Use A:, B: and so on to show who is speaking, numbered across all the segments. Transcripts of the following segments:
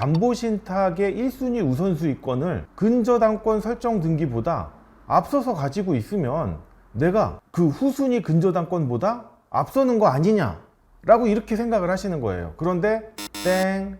A: 담보신탁의 1순위 우선수익권을 근저당권 설정 등기보다 앞서서 가지고 있으면 내가 그 후순위 근저당권보다 앞서는 거 아니냐 라고 이렇게 생각을 하시는 거예요. 그런데 땡.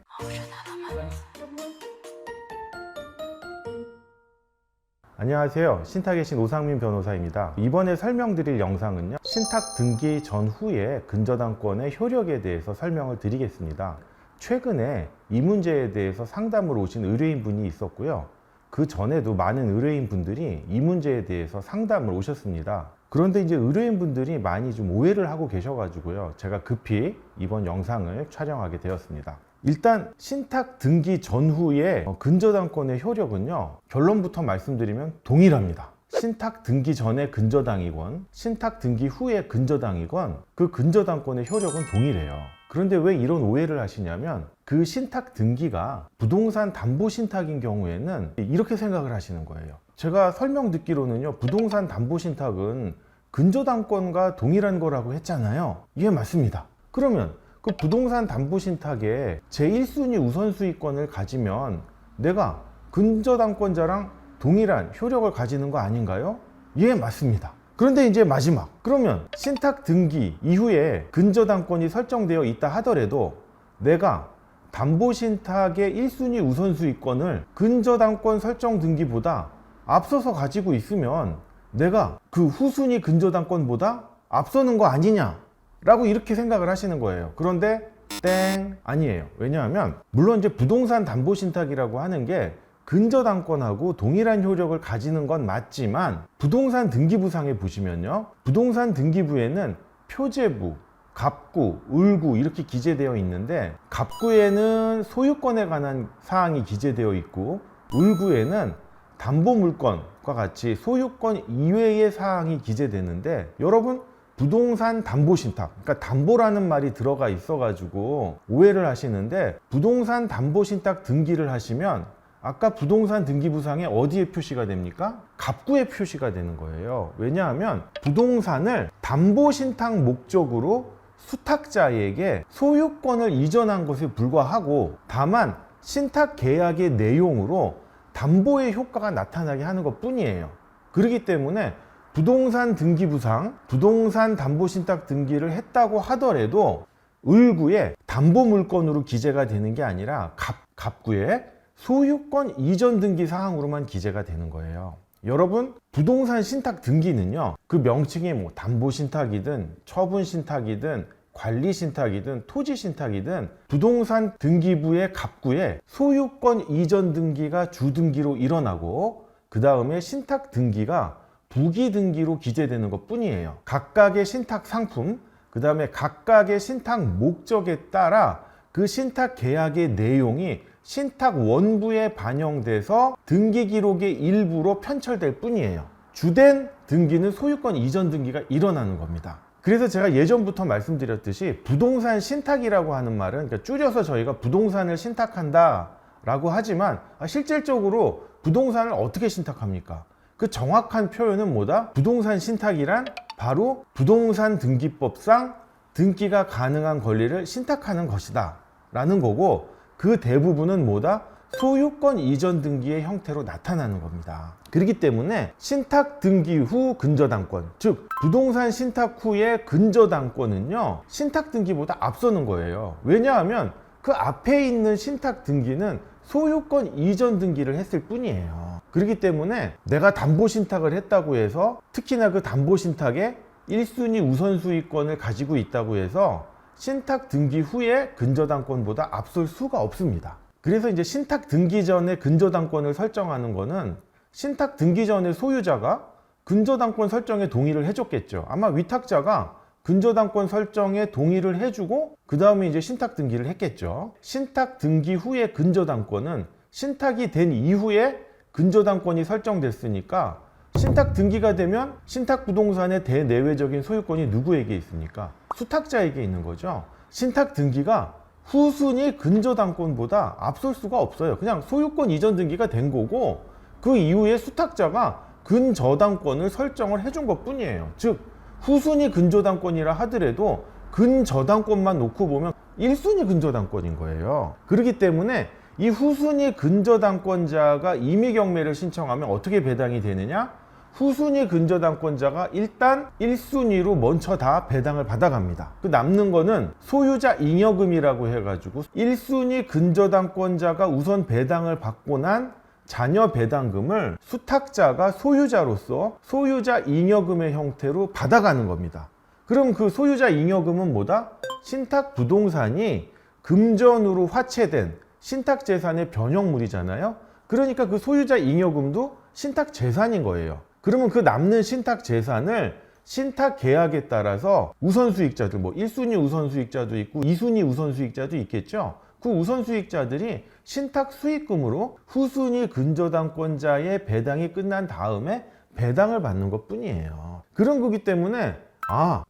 A: 안녕하세요. 신탁의 신 오상민 변호사입니다. 이번에 설명드릴 영상은요, 신탁 등기 전후에 근저당권의 효력에 대해서 설명을 드리겠습니다. 최근에 이 문제에 대해서 상담을 오신 의뢰인분이 있었고요. 그 전에도 많은 의뢰인분들이 이 문제에 대해서 상담을 오셨습니다. 그런데 이제 의뢰인분들이 많이 좀 오해를 하고 계셔가지고요, 제가 급히 이번 영상을 촬영하게 되었습니다. 일단 신탁 등기 전후의 근저당권의 효력은요, 결론부터 말씀드리면 동일합니다. 신탁 등기 전에 근저당이건 신탁 등기 후에 근저당이건 그 근저당권의 효력은 동일해요. 그런데 왜 이런 오해를 하시냐면, 그 신탁 등기가 부동산 담보 신탁인 경우에는 이렇게 생각을 하시는 거예요. 제가 설명 듣기로는요, 부동산 담보 신탁은 근저당권과 동일한 거라고 했잖아요. 이게 맞습니다. 그러면 그 부동산 담보 신탁에 제1순위 우선수익권을 가지면 내가 근저당권자랑 동일한 효력을 가지는 거 아닌가요? 예, 맞습니다. 그런데 이제 마지막, 그러면 신탁 등기 이후에 근저당권이 설정되어 있다 하더라도 내가 담보신탁의 1순위 우선수익권을 근저당권 설정 등기보다 앞서서 가지고 있으면 내가 그 후순위 근저당권보다 앞서는 거 아니냐 라고 이렇게 생각을 하시는 거예요. 그런데 땡, 아니에요. 왜냐하면 물론 이제 부동산 담보신탁이라고 하는 게 근저당권하고 동일한 효력을 가지는 건 맞지만, 부동산 등기부상에 보시면요, 부동산 등기부에는 표제부, 갑구, 을구 이렇게 기재되어 있는데, 갑구에는 소유권에 관한 사항이 기재되어 있고 을구에는 담보물권과 같이 소유권 이외의 사항이 기재되는데, 여러분 부동산 담보신탁, 그러니까 담보라는 말이 들어가 있어 가지고 오해를 하시는데, 부동산 담보신탁 등기를 하시면 아까 부동산 등기부상에 어디에 표시가 됩니까? 갑구에 표시가 되는 거예요. 왜냐하면 부동산을 담보신탁 목적으로 수탁자에게 소유권을 이전한 것에 불과하고, 다만 신탁 계약의 내용으로 담보의 효과가 나타나게 하는 것 뿐이에요. 그렇기 때문에 부동산 등기부상, 부동산 담보신탁 등기를 했다고 하더라도 을구에 담보물권으로 기재가 되는 게 아니라 갑구에 소유권 이전 등기 사항으로만 기재가 되는 거예요. 여러분, 부동산 신탁 등기는요, 그 명칭이 뭐 담보신탁이든 처분신탁이든 관리신탁이든 토지신탁이든 부동산 등기부의 갑구에 소유권 이전 등기가 주등기로 일어나고, 그 다음에 신탁 등기가 부기 등기로 기재되는 것 뿐이에요. 각각의 신탁 상품, 그 다음에 각각의 신탁 목적에 따라 그 신탁 계약의 내용이 신탁 원부에 반영돼서 등기 기록의 일부로 편철될 뿐이에요. 주된 등기는 소유권 이전 등기가 일어나는 겁니다. 그래서 제가 예전부터 말씀드렸듯이 부동산 신탁이라고 하는 말은, 그러니까 줄여서 저희가 부동산을 신탁한다 라고 하지만, 실질적으로 부동산을 어떻게 신탁합니까? 그 정확한 표현은 뭐다? 부동산 신탁이란 바로 부동산 등기법상 등기가 가능한 권리를 신탁하는 것이다 라는 거고, 그 대부분은 뭐다? 소유권 이전 등기의 형태로 나타나는 겁니다. 그렇기 때문에 신탁 등기 후 근저당권, 즉 부동산 신탁 후의 근저당권은요, 신탁 등기보다 앞서는 거예요. 왜냐하면 그 앞에 있는 신탁 등기는 소유권 이전 등기를 했을 뿐이에요. 그렇기 때문에 내가 담보신탁을 했다고 해서, 특히나 그 담보신탁에 1순위 우선수익권을 가지고 있다고 해서 신탁 등기 후에 근저당권보다 앞설 수가 없습니다. 그래서 이제 신탁 등기 전에 근저당권을 설정하는 거는 신탁 등기 전에 소유자가 근저당권 설정에 동의를 해줬겠죠. 아마 위탁자가 근저당권 설정에 동의를 해주고 그 다음에 이제 신탁 등기를 했겠죠. 신탁 등기 후에 근저당권은 신탁이 된 이후에 근저당권이 설정됐으니까, 신탁 등기가 되면 신탁 부동산의 대내외적인 소유권이 누구에게 있습니까? 수탁자에게 있는 거죠. 신탁 등기가 후순위 근저당권보다 앞설 수가 없어요. 그냥 소유권 이전 등기가 된 거고, 그 이후에 수탁자가 근저당권을 설정을 해준 것 뿐이에요. 즉 후순위 근저당권이라 하더라도 근저당권만 놓고 보면 1순위 근저당권인 거예요. 그렇기 때문에 이 후순위 근저당권자가 임의경매를 신청하면 어떻게 배당이 되느냐? 후순위 근저당권자가 일단 1순위로 먼저 다 배당을 받아갑니다. 그 남는 거는 소유자 잉여금이라고 해가지고 1순위 근저당권자가 우선 배당을 받고 난 자녀 배당금을 수탁자가 소유자로서 소유자 잉여금의 형태로 받아가는 겁니다. 그럼 그 소유자 잉여금은 뭐다? 신탁 부동산이 금전으로 화체된 신탁 재산의 변형물이잖아요. 그러니까 그 소유자 잉여금도 신탁 재산인 거예요. 그러면 그 남는 신탁 재산을 신탁 계약에 따라서 우선수익자들, 뭐 1순위 우선수익자도 있고 2순위 우선수익자도 있겠죠. 그 우선수익자들이 신탁 수익금으로 후순위 근저당권자의 배당이 끝난 다음에 배당을 받는 것 뿐이에요. 그런 거기 때문에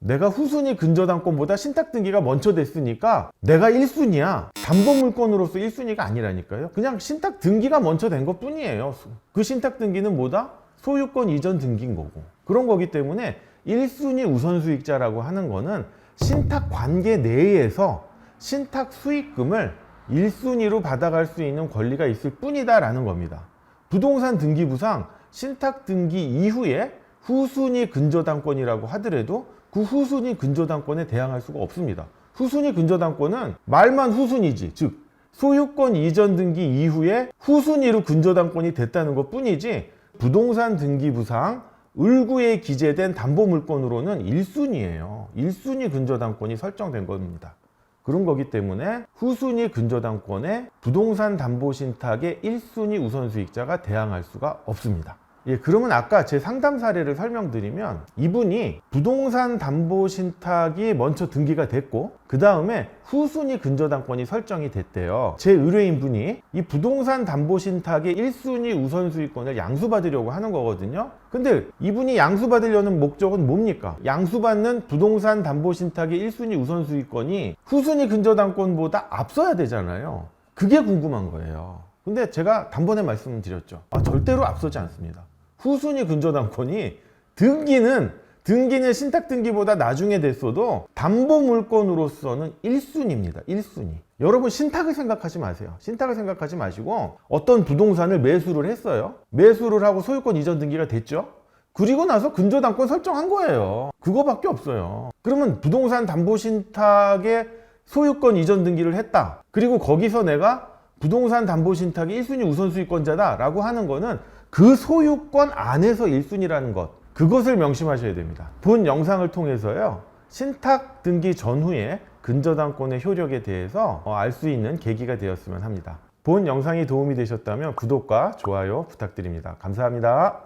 A: 내가 후순위 근저당권보다 신탁 등기가 먼저 됐으니까 내가 1순위야. 담보물건으로서 1순위가 아니라니까요. 그냥 신탁 등기가 먼저 된 것 뿐이에요. 그 신탁 등기는 뭐다? 소유권 이전 등기인 거고. 그런 거기 때문에 1순위 우선수익자라고 하는 거는 신탁 관계 내에서 신탁 수익금을 1순위로 받아갈 수 있는 권리가 있을 뿐이다 라는 겁니다. 부동산 등기부상 신탁 등기 이후에 후순위 근저당권이라고 하더라도 그 후순위 근저당권에 대항할 수가 없습니다. 후순위 근저당권은 말만 후순위지, 즉 소유권 이전 등기 이후에 후순위로 근저당권이 됐다는 것 뿐이지 부동산 등기부상 을구에 기재된 담보물건으로는 1순위예요. 1순위 근저당권이 설정된 겁니다. 그런 거기 때문에 후순위 근저당권에 부동산 담보신탁의 1순위 우선수익자가 대항할 수가 없습니다. 그러면 아까 제 상담 사례를 설명드리면 이분이 부동산 담보신탁이 먼저 등기가 됐고 그 다음에 후순위 근저당권이 설정이 됐대요. 제 의뢰인분이 이 부동산 담보신탁의 1순위 우선수익권을 양수받으려고 하는 거거든요. 근데 이분이 양수받으려는 목적은 뭡니까? 양수받는 부동산 담보신탁의 1순위 우선수익권이 후순위 근저당권보다 앞서야 되잖아요. 그게 궁금한 거예요. 근데 제가 단번에 말씀드렸죠. 절대로 앞서지 않습니다. 후순위 근저당권이 등기는 신탁 등기보다 나중에 됐어도 담보물건으로서는 1순위입니다. 1순위. 여러분 신탁을 생각하지 마세요. 신탁을 생각하지 마시고 어떤 부동산을 매수를 했어요. 매수를 하고 소유권 이전 등기가 됐죠. 그리고 나서 근저당권 설정한 거예요. 그거밖에 없어요. 그러면 부동산 담보신탁의 소유권 이전 등기를 했다. 그리고 거기서 내가 부동산 담보신탁의 1순위 우선수익권자다 라고 하는 거는 그 소유권 안에서 1순위라는 것, 그것을 명심하셔야 됩니다. 본 영상을 통해서요 신탁 등기 전후에 근저당권의 효력에 대해서 알 수 있는 계기가 되었으면 합니다. 본 영상이 도움이 되셨다면 구독과 좋아요 부탁드립니다. 감사합니다.